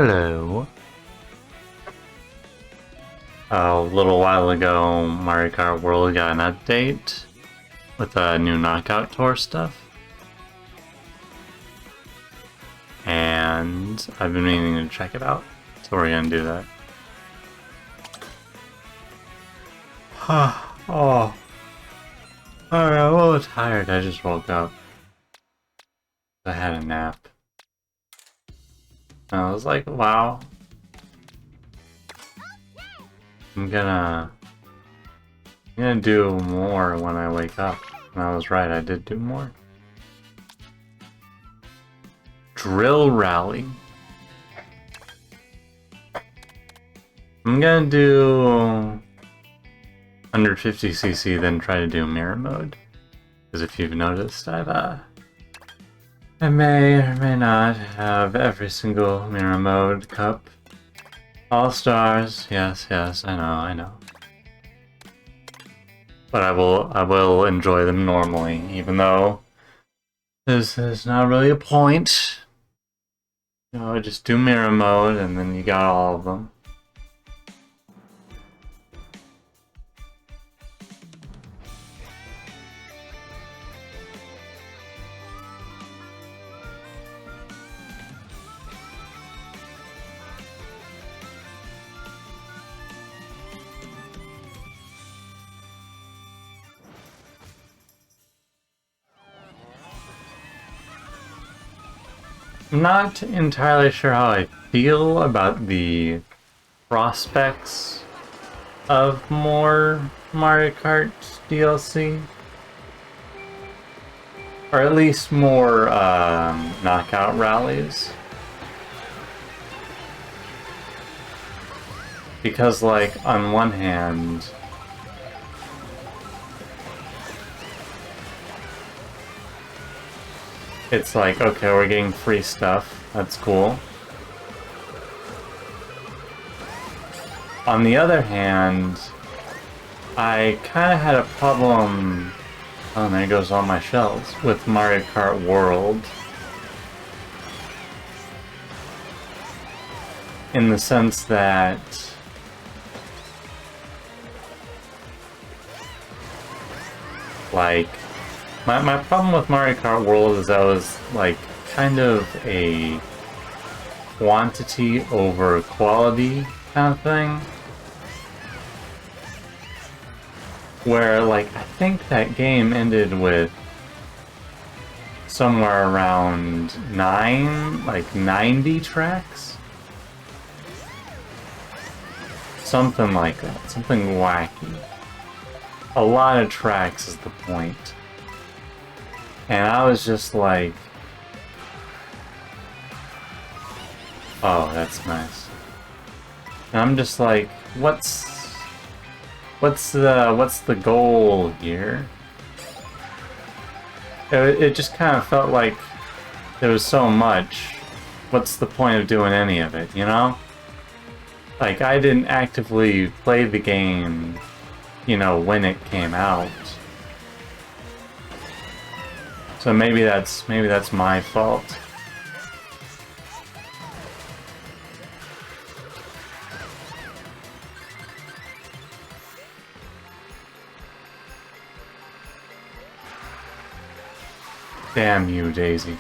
Hello. A little while ago, Mario Kart World got an update with a new knockout tour stuff. And I've been meaning to check it out, so we're gonna do that. Oh. Alright, I'm a little tired. I just woke up. I had a nap. And I was like, wow. I'm gonna do more when I wake up. And I was right, I did do more. Drill Rally. I'm gonna do 150cc, then try to do mirror mode. Because if you've noticed, I may or may not have every single mirror mode cup. All stars, yes, I know. But I will enjoy them normally, even though there's not really a point. You know, just do mirror mode and then you got all of them. I'm not entirely sure how I feel about the prospects of more Mario Kart DLC. Or at least more knockout rallies. Because, like, on one hand, it's like, okay, we're getting free stuff. That's cool. On the other hand, I kind of had a problem... Oh, there goes all my shells. With Mario Kart World. In the sense that... Like... My problem with Mario Kart World is that was, like, kind of a quantity over quality kind of thing. Where, like, I think that game ended with somewhere around 90 tracks? Something like that. Something wacky. A lot of tracks is the point. And I was just like, oh, that's nice. And I'm just like, what's the goal here? It just kind of felt like there was so much. What's the point of doing any of it, you know? Like, I didn't actively play the game, you know, when it came out. So maybe that's my fault. Damn you, Daisy.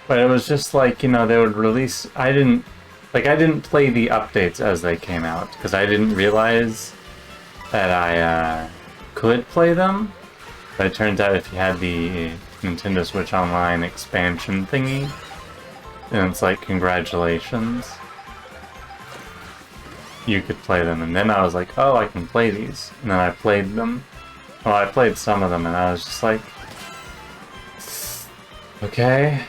But it was just like, you know, they would release... I didn't play the updates as they came out, because I didn't realize that I could play them. But it turns out if you had the Nintendo Switch Online expansion thingy, then it's like, congratulations. You could play them, and then I was like, oh, I can play these. And then I played them. Well, I played some of them, and I was just like, okay.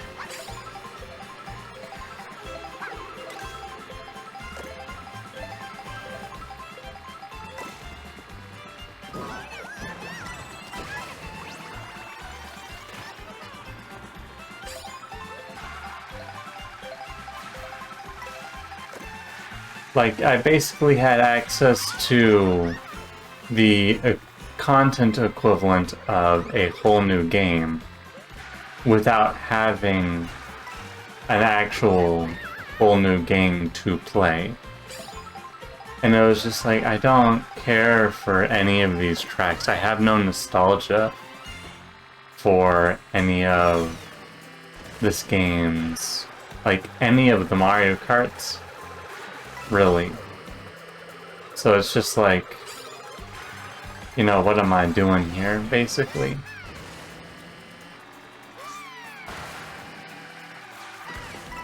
Like, I basically had access to the content equivalent of a whole new game without having an actual whole new game to play. And it was just like, I don't care for any of these tracks. I have no nostalgia for any of this game's, like any of the Mario Karts, really. So it's just like, you know, what am I doing here, basically?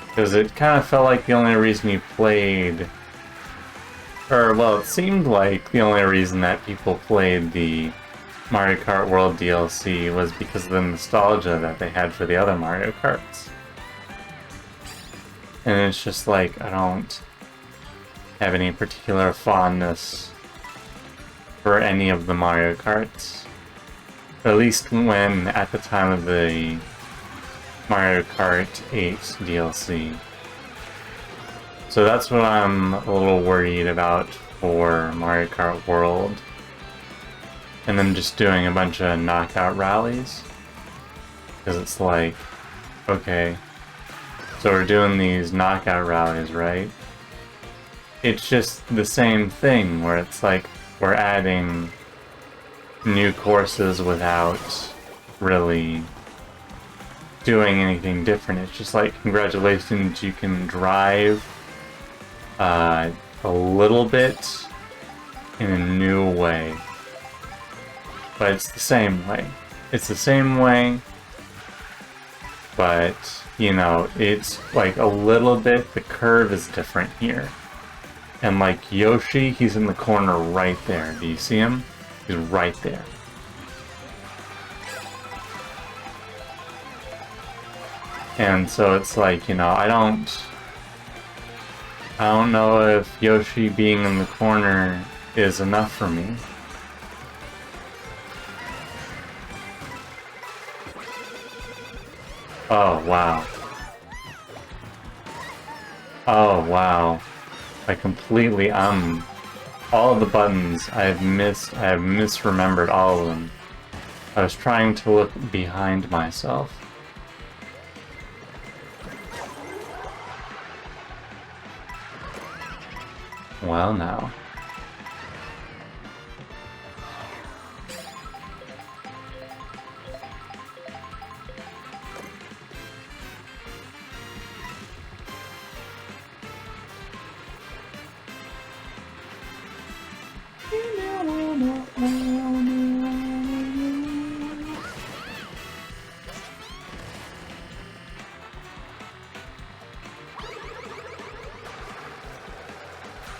Because it kind of felt like the only reason you played, or well, it seemed like the only reason that people played the Mario Kart World DLC was because of the nostalgia that they had for the other Mario Karts. And it's just like, I don't have any particular fondness for any of the Mario Karts. At least when at the time of the Mario Kart 8 DLC. So that's what I'm a little worried about for Mario Kart World. And then just doing a bunch of knockout rallies. Because it's like, okay, so we're doing these knockout rallies, right? It's just the same thing where it's like we're adding new courses without really doing anything different. It's just like, congratulations, you can drive a little bit in a new way. But it's the same way. It's the same way, but, you know, it's like a little bit, the curve is different here. And like Yoshi, he's in the corner right there. Do you see him? He's right there. And so it's like, you know, I don't know if Yoshi being in the corner is enough for me. Oh, wow. Oh, wow. I completely, all of the buttons I have misremembered all of them. I was trying to look behind myself. Well, now.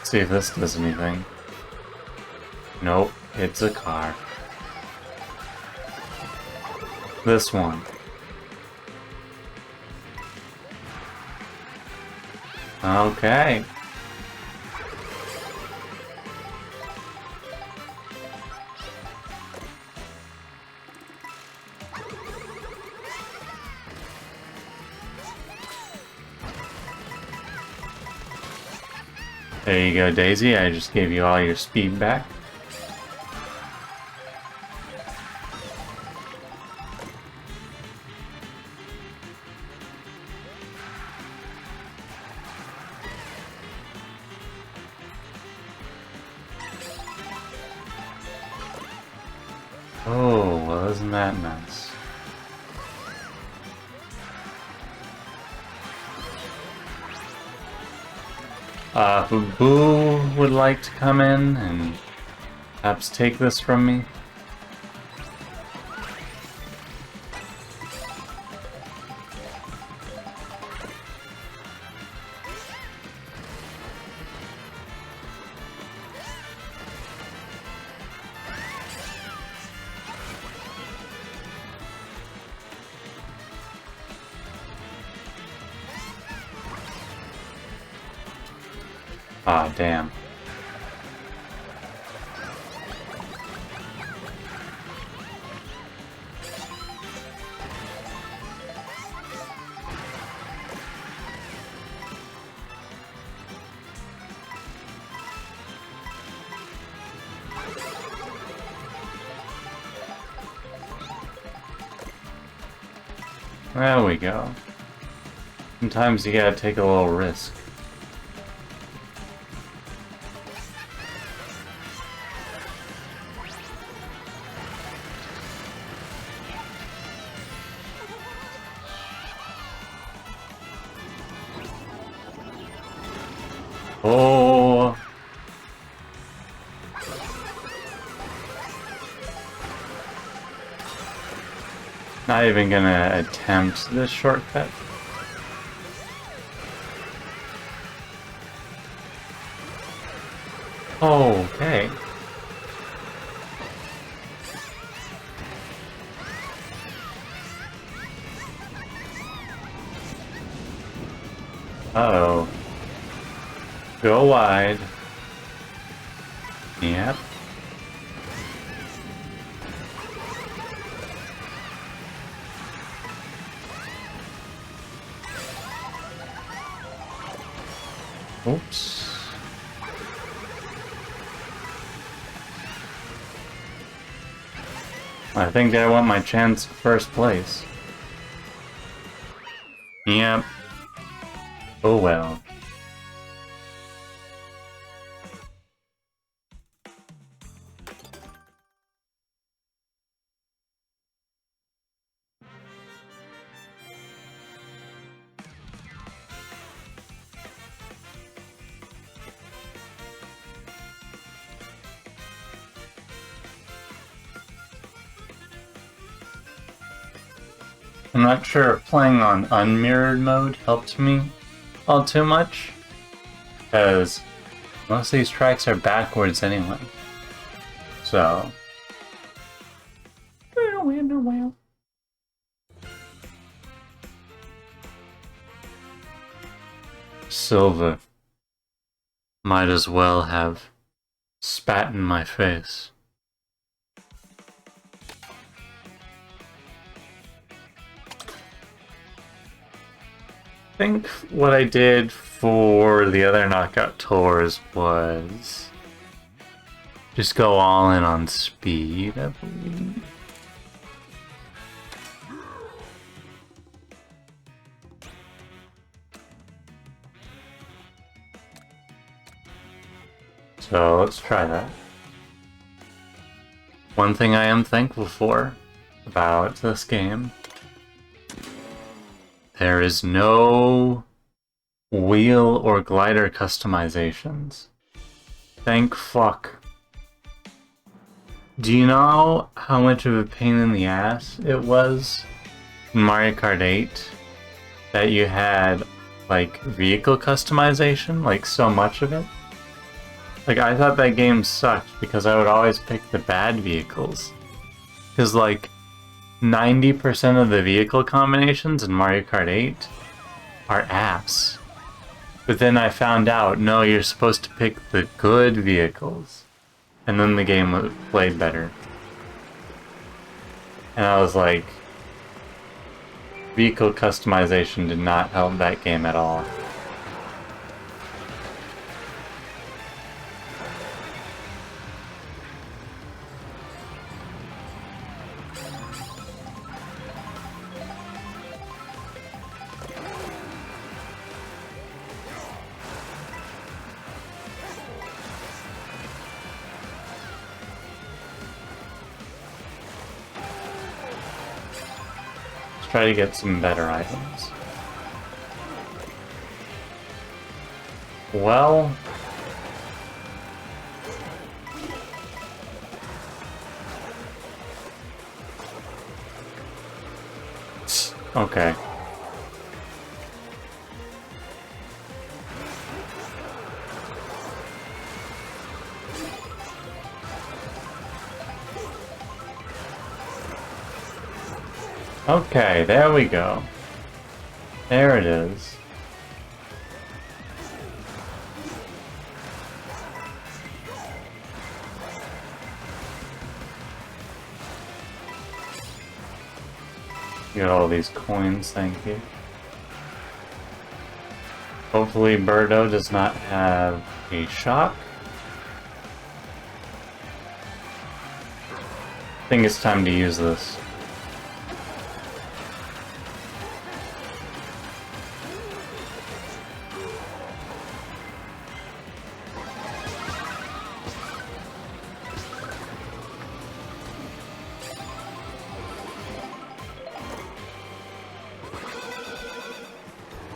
See if this does anything. Nope, it's a car. This one. Okay. There you go, Daisy. I just gave you all your speed back. Oh, well, isn't that nice? If Boo would like to come in and perhaps take this from me. Ah, damn. There we go. Sometimes you gotta take a little risk. Oh! Not even gonna attempt this shortcut. Okay. Uh-oh. Go wide. Yep. Oops. I think I want my chance at first place. Yep. Oh well. I'm not sure if playing on unmirrored mode helped me all too much, because most of these tracks are backwards anyway. So. Silver. Might as well have spat in my face. I think what I did for the other knockout tours was just go all in on speed, I believe. So let's try that. One thing I am thankful for about this game, there is no wheel or glider customizations. Thank fuck. Do you know how much of a pain in the ass it was in Mario Kart 8 that you had like vehicle customization, like so much of it? Like, I thought that game sucked because I would always pick the bad vehicles. Because, like, 90% of the vehicle combinations in Mario Kart 8 are ass. But then I found out, no, you're supposed to pick the good vehicles. And then the game played better. And I was like, vehicle customization did not help that game at all. Try to get some better items. Well, okay. Okay, there we go. There it is. Get all these coins, thank you. Hopefully Birdo does not have a shock. I think it's time to use this.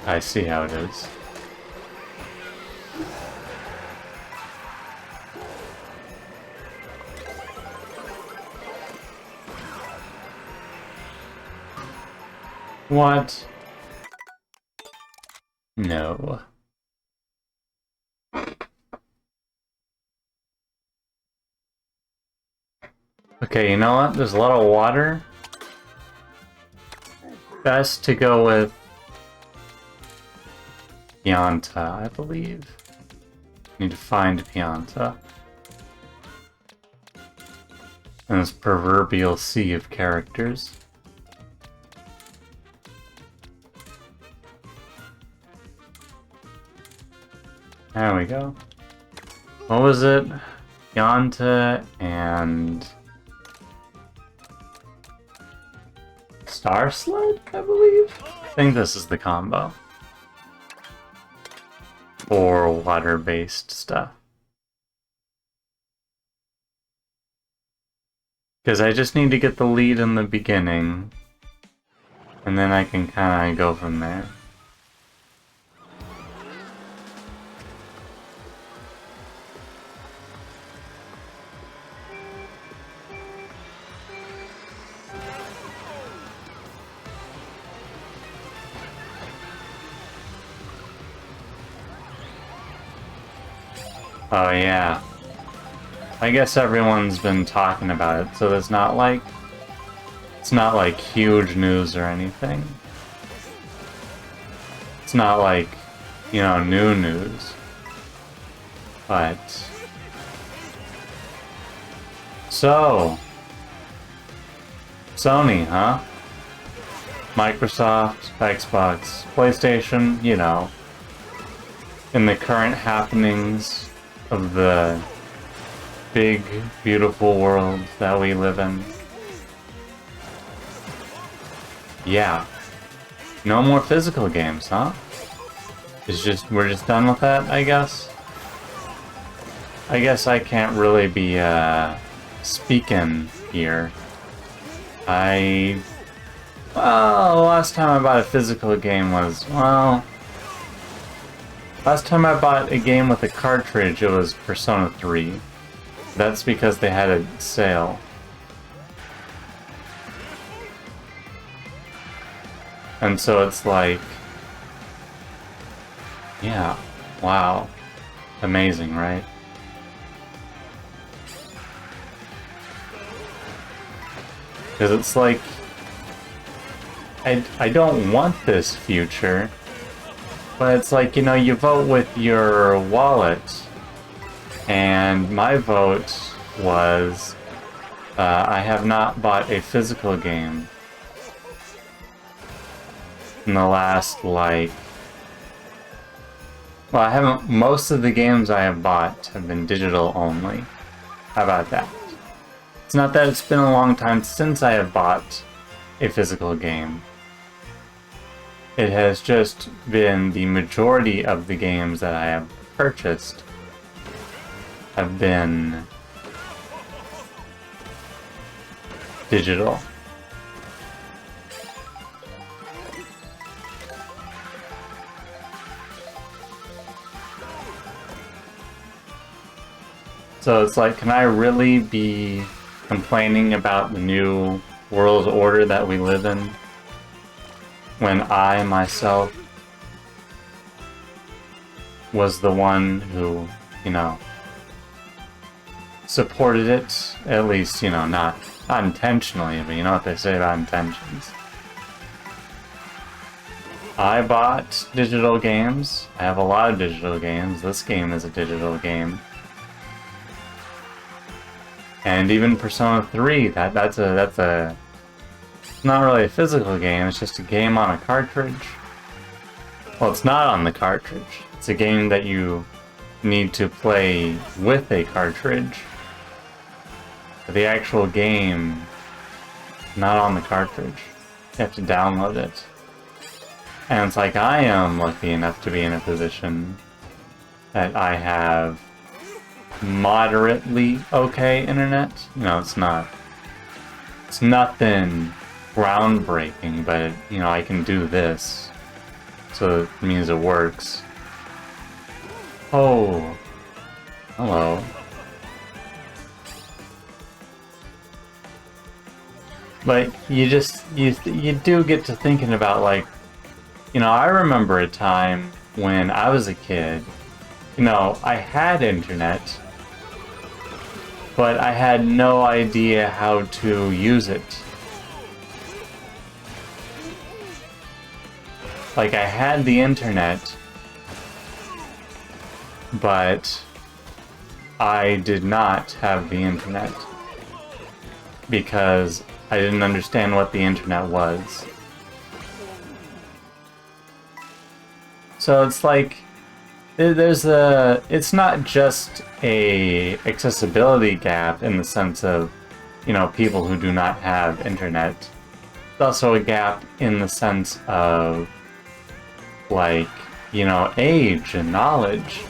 I see how it is. What? No. Okay, you know what? There's a lot of water. Best to go with Pianta, I believe. Need to find Pianta. And this proverbial sea of characters. There we go. What was it? Pianta and Star Sled, I believe? I think this is the combo. For water-based stuff. Because I just need to get the lead in the beginning, and then I can kind of go from there. Oh yeah. I guess everyone's been talking about it, so it's not like huge news or anything. It's not like, you know, new news. But so Sony, huh? Microsoft, Xbox, PlayStation, you know, in the current happenings of the big, beautiful world that we live in. Yeah. No more physical games, huh? We're just done with that, I guess? I guess I can't really be, speaking here. Well, the last time I bought a physical game was, well... Last time I bought a game with a cartridge, it was Persona 3. That's because they had a sale. And so it's like... Yeah. Wow. Amazing, right? Because it's like... I don't want this future. But it's like, you know, you vote with your wallet, and my vote was, I have not bought a physical game in the last, like, well, I haven't, most of the games I have bought have been digital only. How about that? It's not that it's been a long time since I have bought a physical game. It has just been the majority of the games that I have purchased have been digital. So it's like, can I really be complaining about the new world order that we live in? When I, myself, was the one who, you know, supported it, at least, you know, not intentionally, but you know what they say about intentions. I bought digital games. I have a lot of digital games. This game is a digital game. And even Persona 3, that's it's not really a physical game, it's just a game on a cartridge. Well, it's not on the cartridge. It's a game that you need to play with a cartridge. But the actual game, not on the cartridge. You have to download it. And it's like, I am lucky enough to be in a position that I have moderately okay internet. No, it's not. It's nothing groundbreaking, but, you know, I can do this. So so it means it works. Oh. Hello. But you do get to thinking about, like, you know, I remember a time when I was a kid, you know, I had internet, but I had no idea how to use it. Like, I had the internet, but I did not have the internet because I didn't understand what the internet was. So it's like, it's not just a accessibility gap in the sense of, you know, people who do not have internet. It's also a gap in the sense of, like, you know, age and knowledge.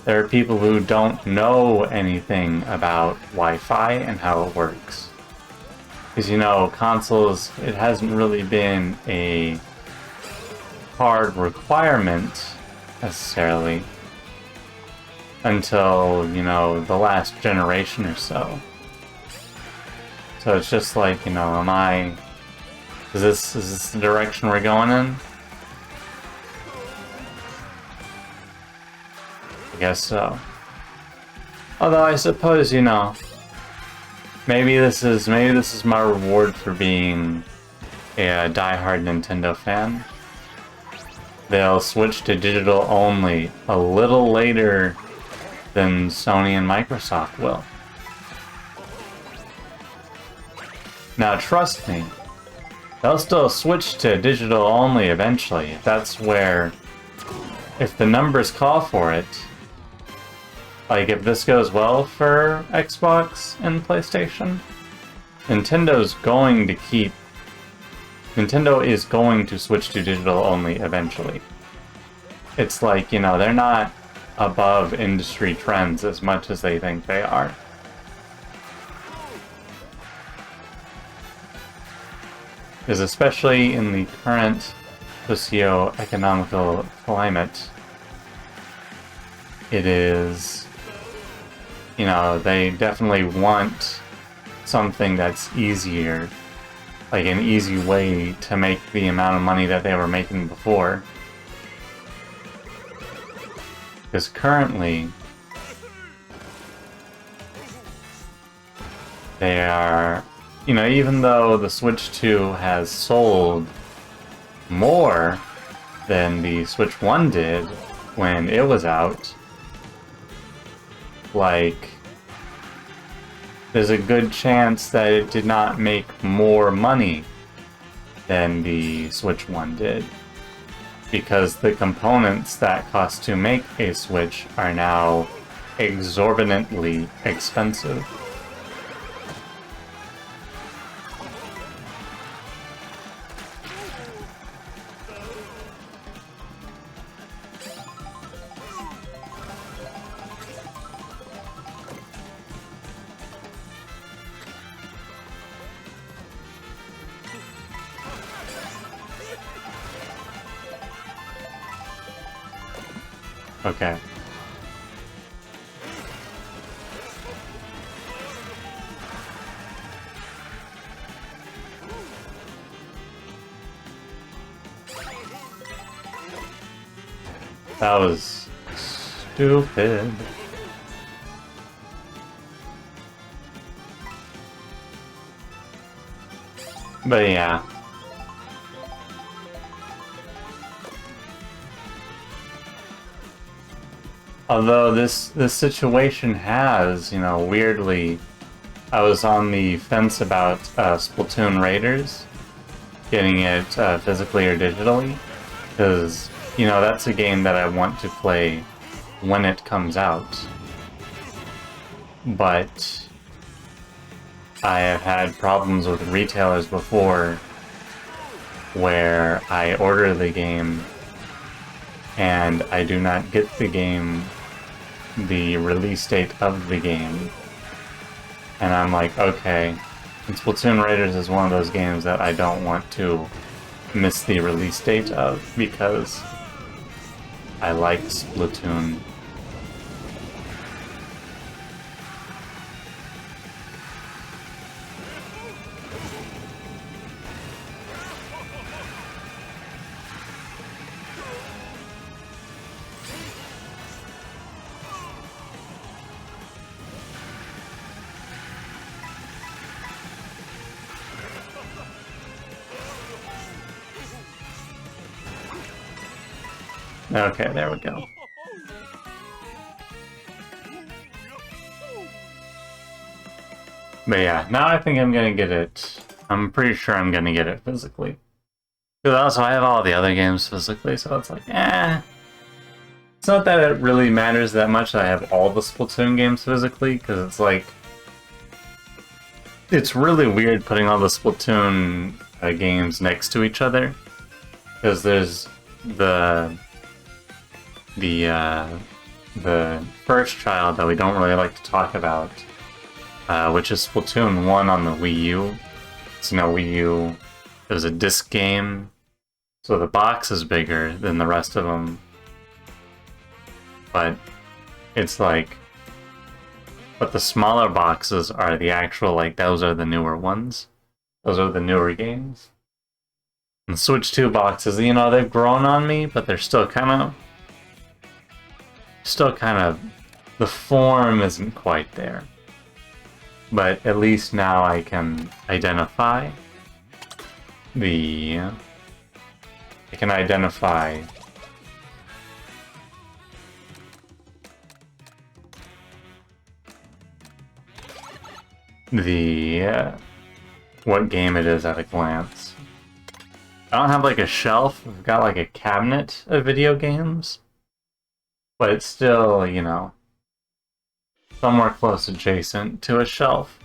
There are people who don't know anything about Wi-Fi and how it works. Because, you know, consoles, it hasn't really been a hard requirement necessarily until, you know, the last generation or so. So it's just like, you know, is this the direction we're going in? I guess so. Although I suppose, you know, maybe this is my reward for being a diehard Nintendo fan. They'll switch to digital only a little later than Sony and Microsoft will. Now trust me, they'll still switch to digital only eventually. That's where, if the numbers call for it, like if this goes well for Xbox and PlayStation, Nintendo is going to switch to digital only eventually. It's like, you know, they're not above industry trends as much as they think they are. Because especially in the current socio-economical climate, it is, you know, they definitely want something that's easier, like an easy way to make the amount of money that they were making before. Because currently, they are, you know, even though the Switch 2 has sold more than the Switch 1 did when it was out, like, there's a good chance that it did not make more money than the Switch 1 did. Because the components that cost to make a Switch are now exorbitantly expensive. Okay. That was stupid. But yeah. Although this situation has, you know, weirdly, I was on the fence about Splatoon Raiders, getting it physically or digitally, because, you know, that's a game that I want to play when it comes out. But I have had problems with retailers before where I order the game and I do not get the release date of the game. And I'm like, okay, and Splatoon Raiders is one of those games that I don't want to miss the release date of, because I liked Splatoon. Okay, there we go. But yeah, now I think I'm gonna get it. I'm pretty sure I'm gonna get it physically. Because also I have all the other games physically, so it's like, eh. It's not that it really matters that much that I have all the Splatoon games physically, because it's like... It's really weird putting all the Splatoon games next to each other. Because there's the first child that we don't really like to talk about, which is Splatoon 1 on the Wii U. So now Wii U, it was a disc game, so the box is bigger than the rest of them. But it's like, but the smaller boxes are the actual, like, those are the newer ones. Those are the newer games. And Switch 2 boxes, you know, they've grown on me, but they're still kind of, the form isn't quite there. But at least now I can identify the... I can identify the... what game it is at a glance. I don't have like a shelf, I've got like a cabinet of video games. But it's still, you know, somewhere close adjacent to a shelf.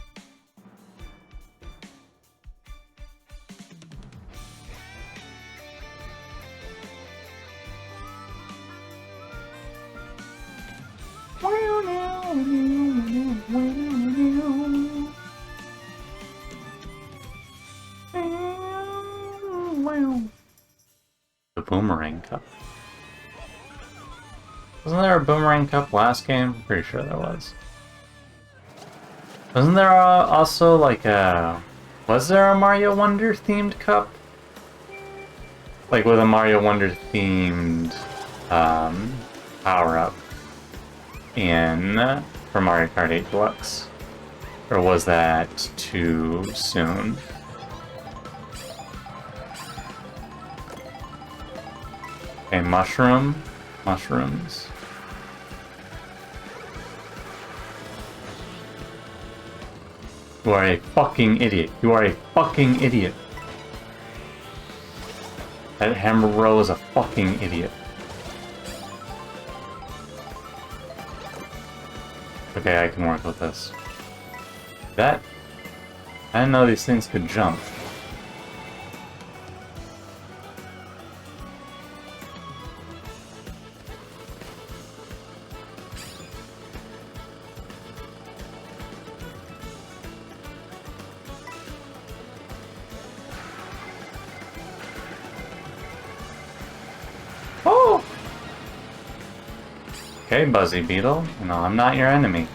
The Boomerang Cup. Wasn't there a Boomerang Cup last game? I'm pretty sure there was. Wasn't there also like a... Was there a Mario Wonder themed cup? Like with a Mario Wonder themed power-up in for Mario Kart 8 Deluxe? Or was that too soon? Okay, mushrooms. You are a fucking idiot. You are a fucking idiot. That Hammer Row is a fucking idiot. Okay, I can work with this. That... I didn't know these things could jump. Okay, Buzzy Beetle. No, I'm not your enemy.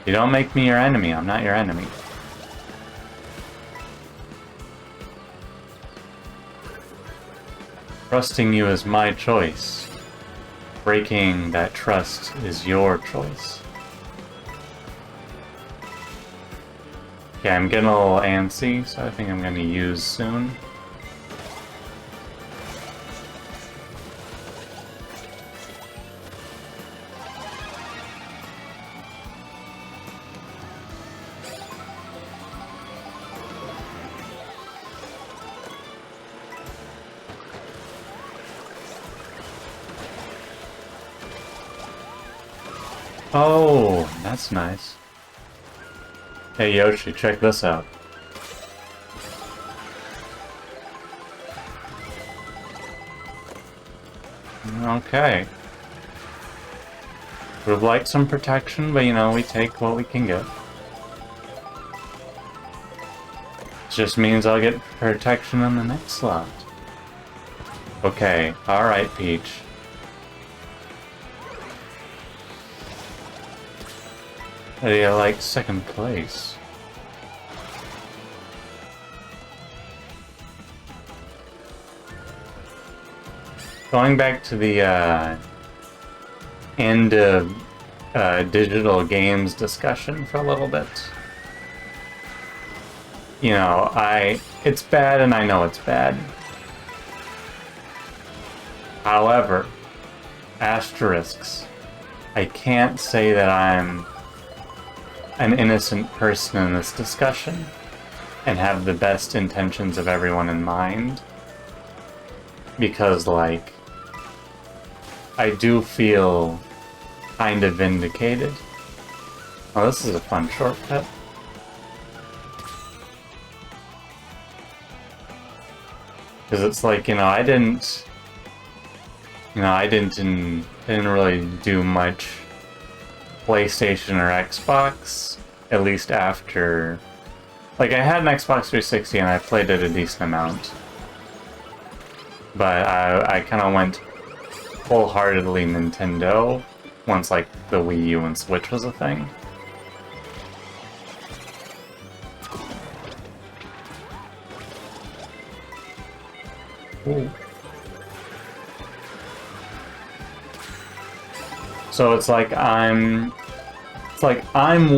You don't make me your enemy, I'm not your enemy. Trusting you is my choice. Breaking that trust is your choice. Okay, I'm getting a little antsy, so I think I'm gonna use soon. Oh, that's nice. Hey Yoshi, check this out. Okay. Would have liked some protection, but you know, we take what we can get. Just means I'll get protection in the next slot. Okay, alright, Peach. I like second place. Going back to the end of digital games discussion for a little bit. You know, it's bad and I know it's bad. However, asterisks. I can't say that I'm an innocent person in this discussion and have the best intentions of everyone in mind. Because, like, I do feel kind of vindicated. Oh, this is a fun shortcut. Because it's like, I didn't really do much PlayStation or Xbox, at least after... Like, I had an Xbox 360 and I played it a decent amount. But I kind of went wholeheartedly Nintendo once, like, the Wii U and Switch was a thing. Ooh. So it's like I'm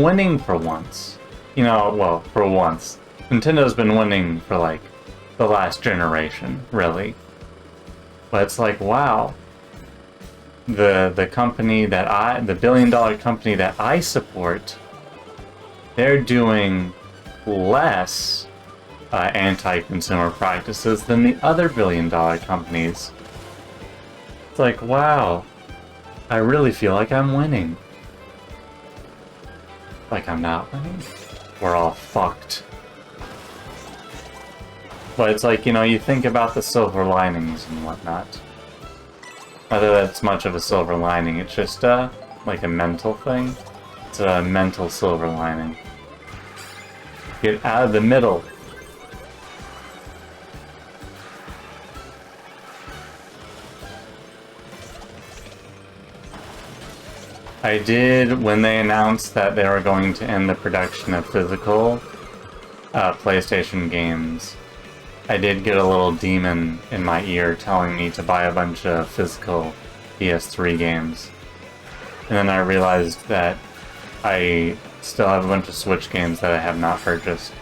winning for once. Well, for once. Nintendo's been winning for, like, the last generation, really. But it's like, wow. The company that the billion-dollar company that I support, they're doing less anti-consumer practices than the other billion-dollar companies. It's like, wow. I really feel like I'm winning. Like I'm not winning? We're all fucked. But it's like, you think about the silver linings and whatnot. Whether that's much of a silver lining, it's just, like a mental thing. It's a mental silver lining. Get out of the middle. I did, when they announced that they were going to end the production of physical PlayStation games, I did get a little demon in my ear telling me to buy a bunch of physical PS3 games. And then I realized that I still have a bunch of Switch games that I have not purchased.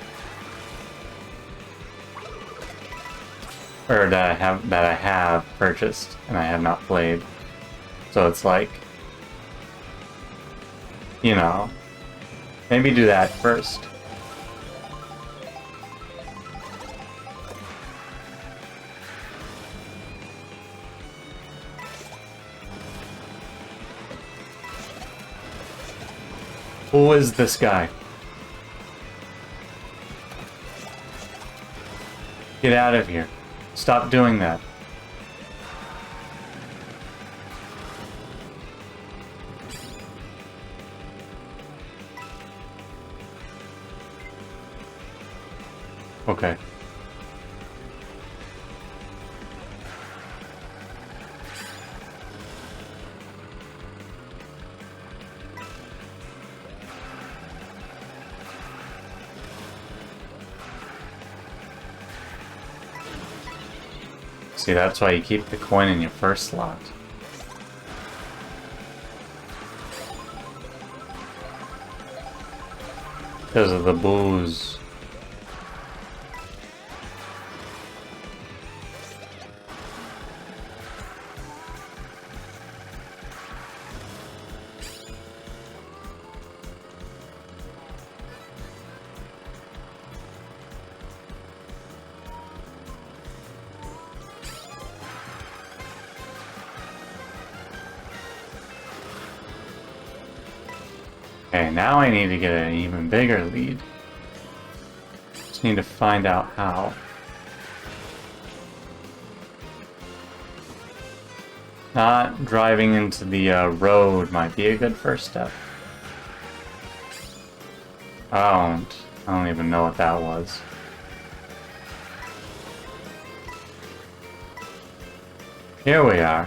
Or that I have purchased and I have not played. So it's like, maybe do that first. Who is this guy? Get out of here. Stop doing that. Okay. See, that's why you keep the coin in your first slot. Because of the booze. Okay, now I need to get an even bigger lead. Just need to find out how. Not driving into the road might be a good first step. I don't even know what that was. Here we are.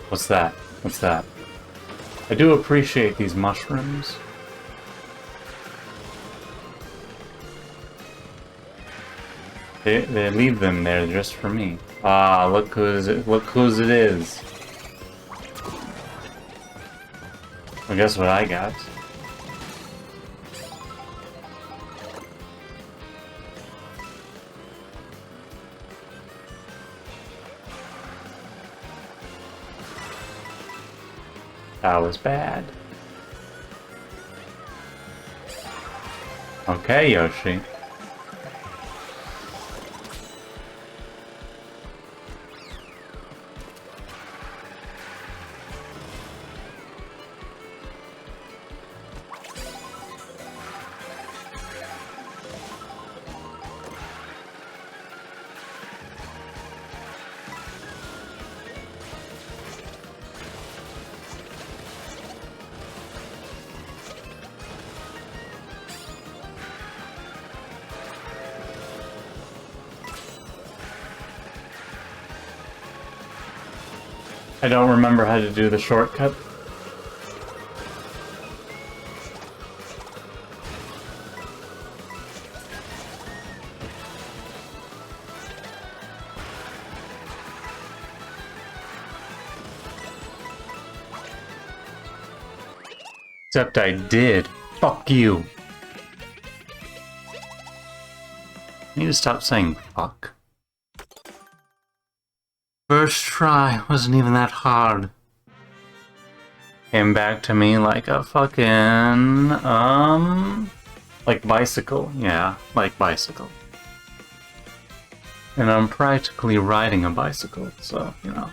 What's that? What's that? I do appreciate these mushrooms. They leave them there just for me. Ah, look whose it is. Well, guess what I got? That was bad. Okay, Yoshi. I don't remember how to do the shortcut. Except I did. Fuck you. I need to stop saying fuck. First try wasn't even that hard. Came back to me like a fucking, like bicycle. Yeah, like bicycle. And I'm practically riding a bicycle, so, you know.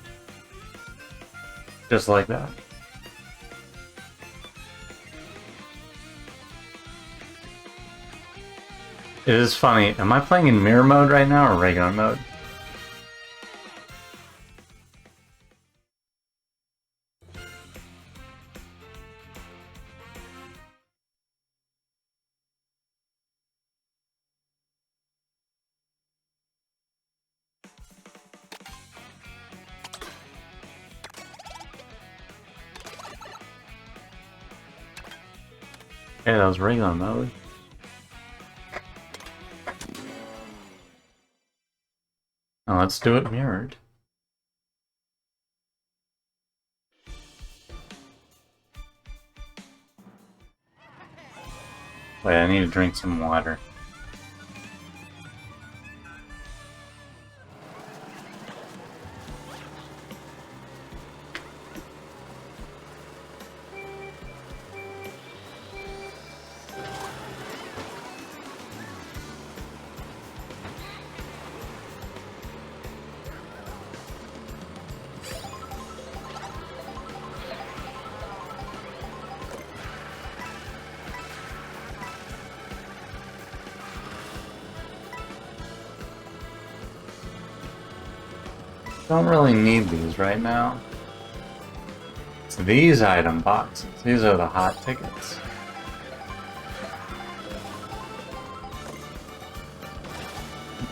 Just like that. It is funny. Am I playing in mirror mode right now or regular mode? Yeah, that was regular mode. Now let's do it mirrored. Wait, I need to drink some water. Don't really need these right now. It's these item boxes. These are the hot tickets.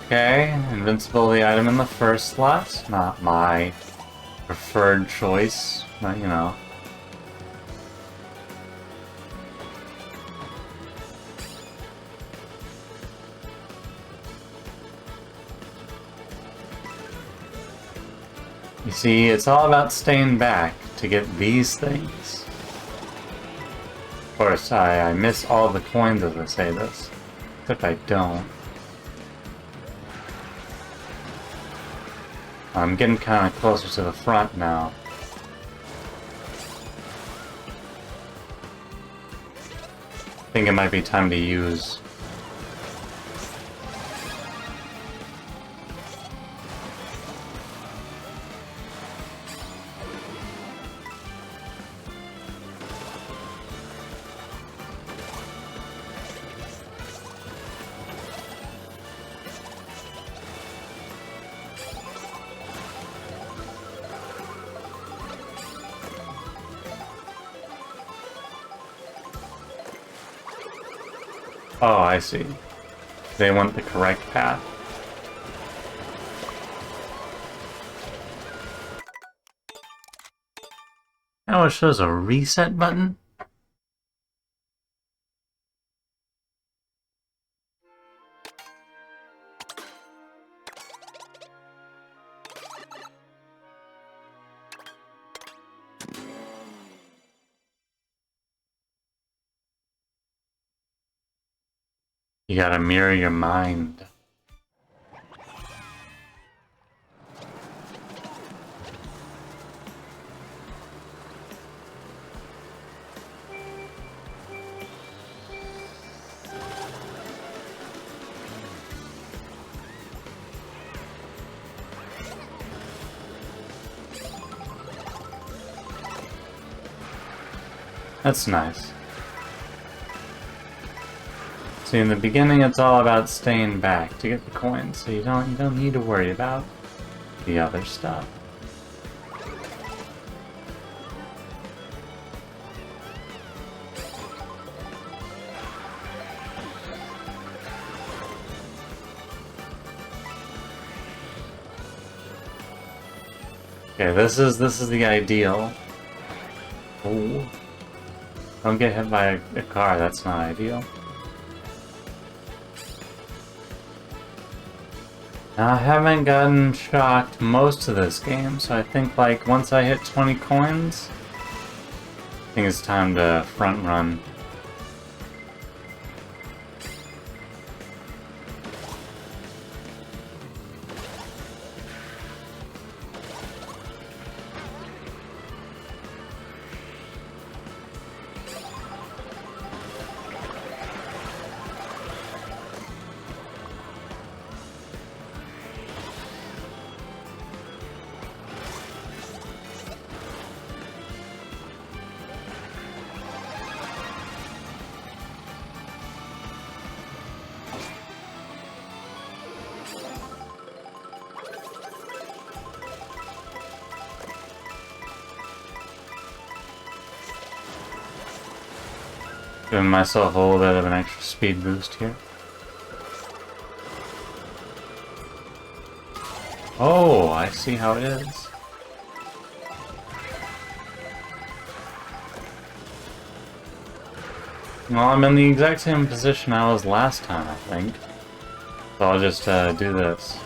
Okay, invincibility item in the first slot. Not my preferred choice, but you know. You see, it's all about staying back to get these things. Of course, I miss all the coins as I say this, except I don't. I'm getting kind of closer to the front now. I think it might be time to use. Oh, I see. They want the correct path. Oh, it shows a reset button? You gotta mirror your mind. That's nice. See, in the beginning, it's all about staying back to get the coins, so you don't need to worry about the other stuff. Okay, this is the ideal. Oh, don't get hit by a car. That's not ideal. Now, I haven't gotten shocked most of this game, so I think like once I hit 20 coins, I think it's time to front run. Giving myself a little bit of an extra speed boost here. Oh, I see how it is. Well, I'm in the exact same position I was last time, I think. So I'll just do this.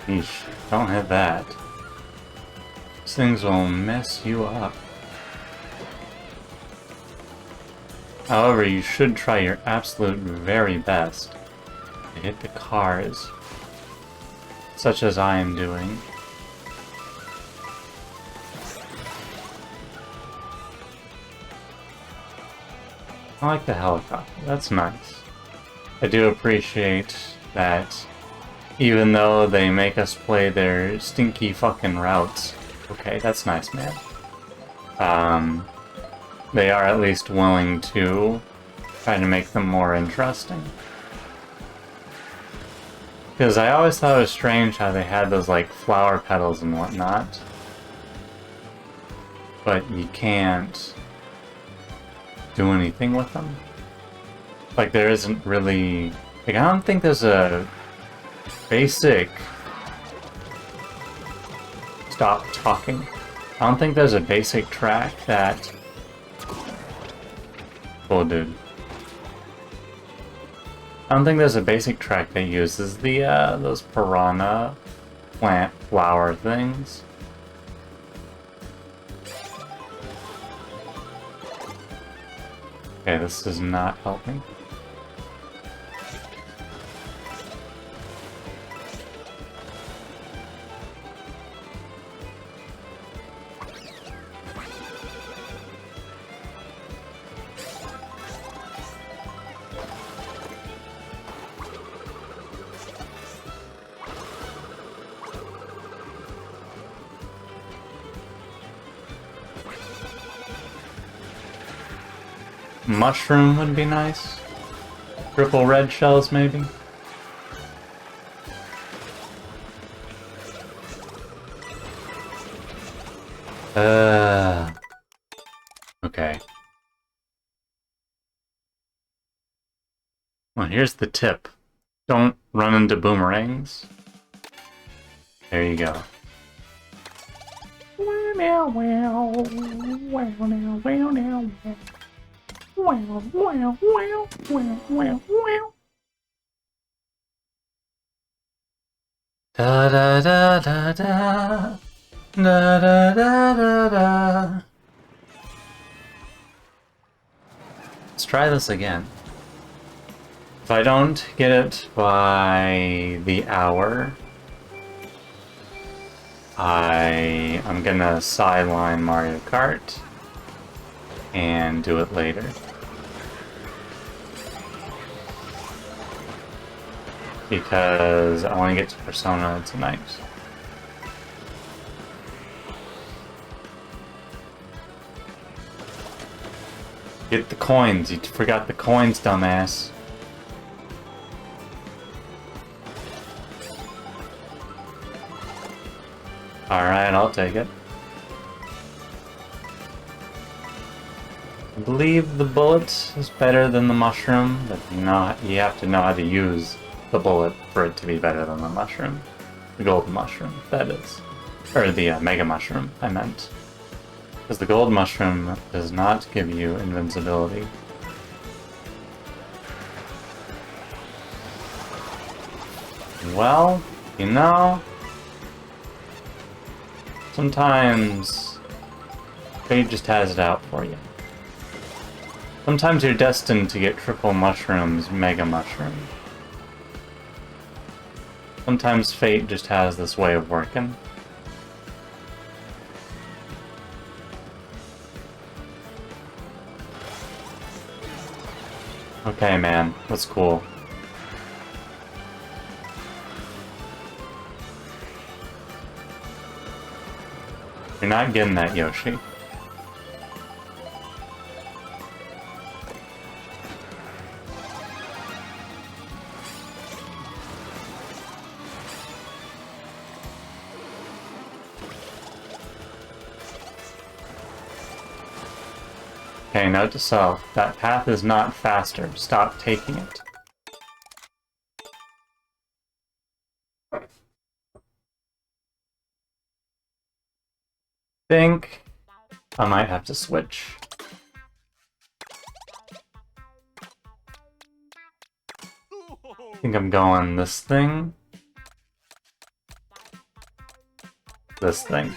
Eesh, don't hit that. These things will mess you up. However, you should try your absolute very best to hit the cars, such as I am doing. I like the helicopter, that's nice. I do appreciate that even though they make us play their stinky fucking routes. Okay, that's nice, man. They are at least willing to try to make them more interesting. Because I always thought it was strange how they had those, like, flower petals and whatnot. But you can't do anything with them. Like, there isn't really... Like, I don't think there's a basic... Stop talking. I don't think there's a basic track that... Oh, dude. I don't think there's a basic track that uses the, those piranha plant flower things. Okay, this does not help me. mushroom would be nice. Triple red shells, maybe. Okay. Well, here's the tip. Don't run into boomerangs. There you go. Da da da da da da da da da da. Let's try this again. If I don't get it by the hour, I'm gonna sideline Mario Kart and do it later. Because I want to get to Persona tonight. Get the coins. You forgot the coins, dumbass. Alright, I'll take it. I believe the bullet is better than the mushroom, but you have to know how to use the bullet for it to be better than the mushroom. The gold mushroom, that is. Or the mega mushroom, I meant. Because the gold mushroom does not give you invincibility. Well, you know, sometimes fate just has it out for you. Sometimes you're destined to get triple mushrooms, mega mushroom. Sometimes fate just has this way of working. Okay, man, that's cool. You're not getting that, Yoshi. Okay, note to self, that path is not faster. Stop taking it. Think I might have to switch. I think I'm going this thing. This thing.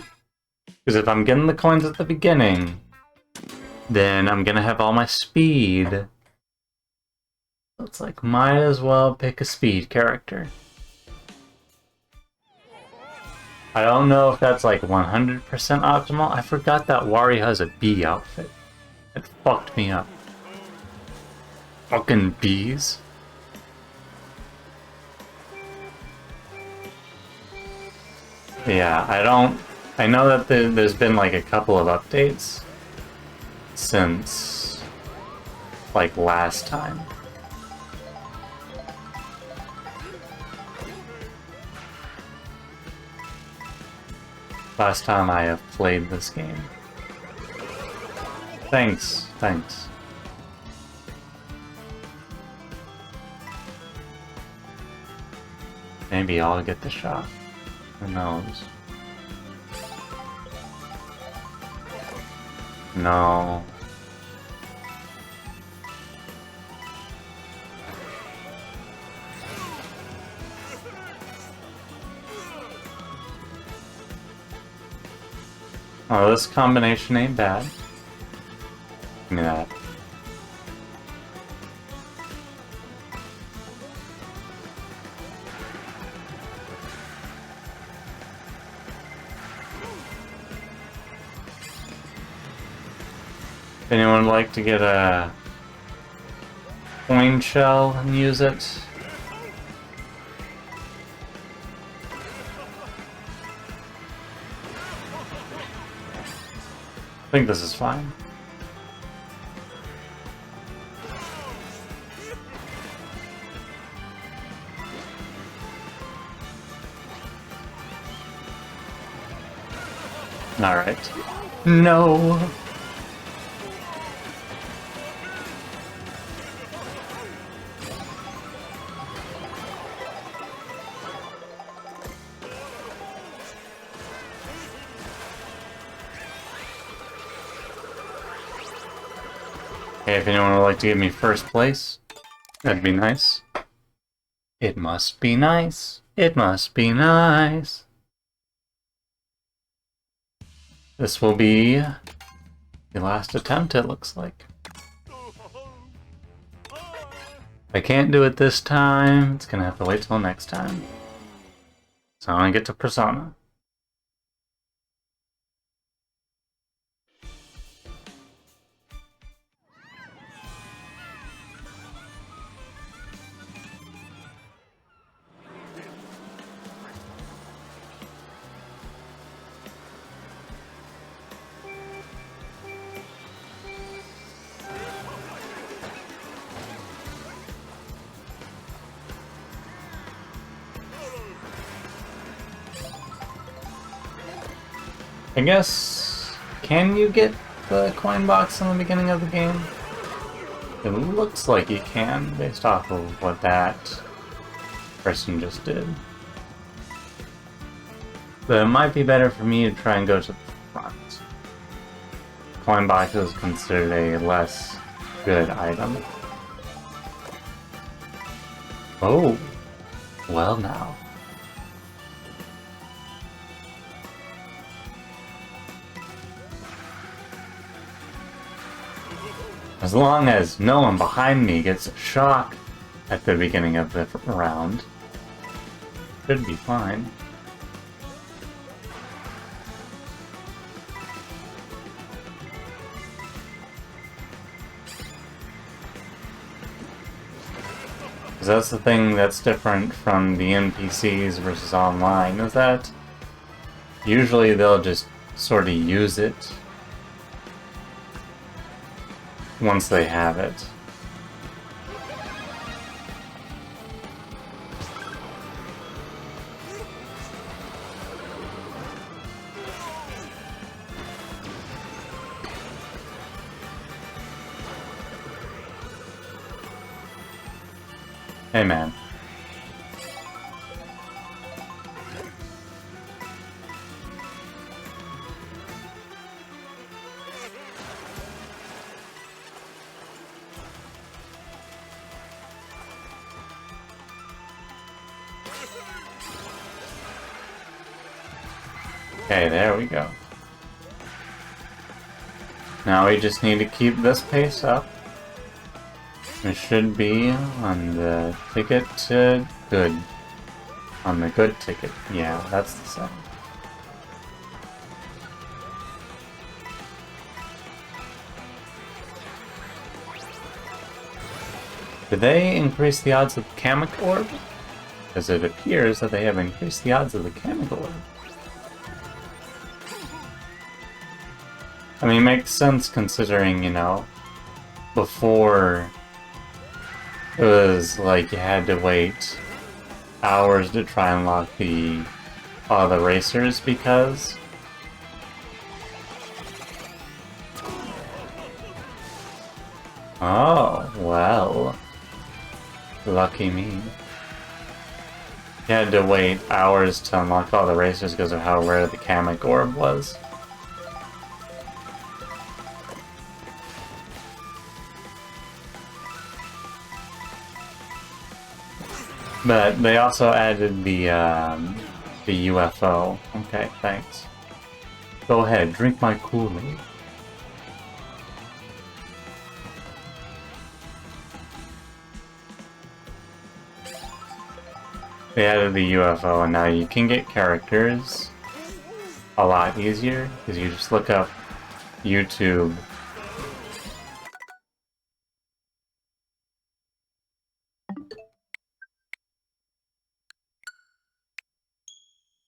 Because if I'm getting the coins at the beginning, then I'm gonna have all my speed. So it's like, might as well pick a speed character. I don't know if that's like 100% optimal. I forgot that Wario has a bee outfit. It fucked me up. Fucking bees. Yeah, I know that there's been like a couple of updates since like last time. Last time I have played this game. Thanks. Maybe I'll get the shot. Who knows? No. Oh, this combination ain't bad. Give me that. Anyone like to get a coin shell and use it? I think this is fine. Alright. No! Hey, if anyone would like to give me first place, that'd be nice. It must be nice. It must be nice. This will be the last attempt, it looks like. If I can't do it this time, it's gonna have to wait till next time. So I'm gonna get to Persona. I guess, can you get the coin box in the beginning of the game? It looks like you can, based off of what that person just did. But it might be better for me to try and go to the front. Coin box is considered a less good item. Oh, well now. As long as no one behind me gets shocked at the beginning of the round, should be fine. Because that's the thing that's different from the NPCs versus online, is that usually they'll just sort of use it once they have it. Hey man. Okay, there we go. Now we just need to keep this pace up. We should be on the ticket to good. On the good ticket. Yeah, that's the sound. Did they increase the odds of the Kamek Orb? Because it appears that they have increased the odds of the Kamek Orb. I mean, it makes sense considering, you know, before it was like you had to wait hours to try and lock all the racers because oh, well. Lucky me. You had to wait hours to unlock all the racers because of how rare the Kamek Orb was. But they also added the UFO. Okay, thanks. Go ahead, drink my Kool-Aid. They added the UFO, and now you can get characters a lot easier because you just look up YouTube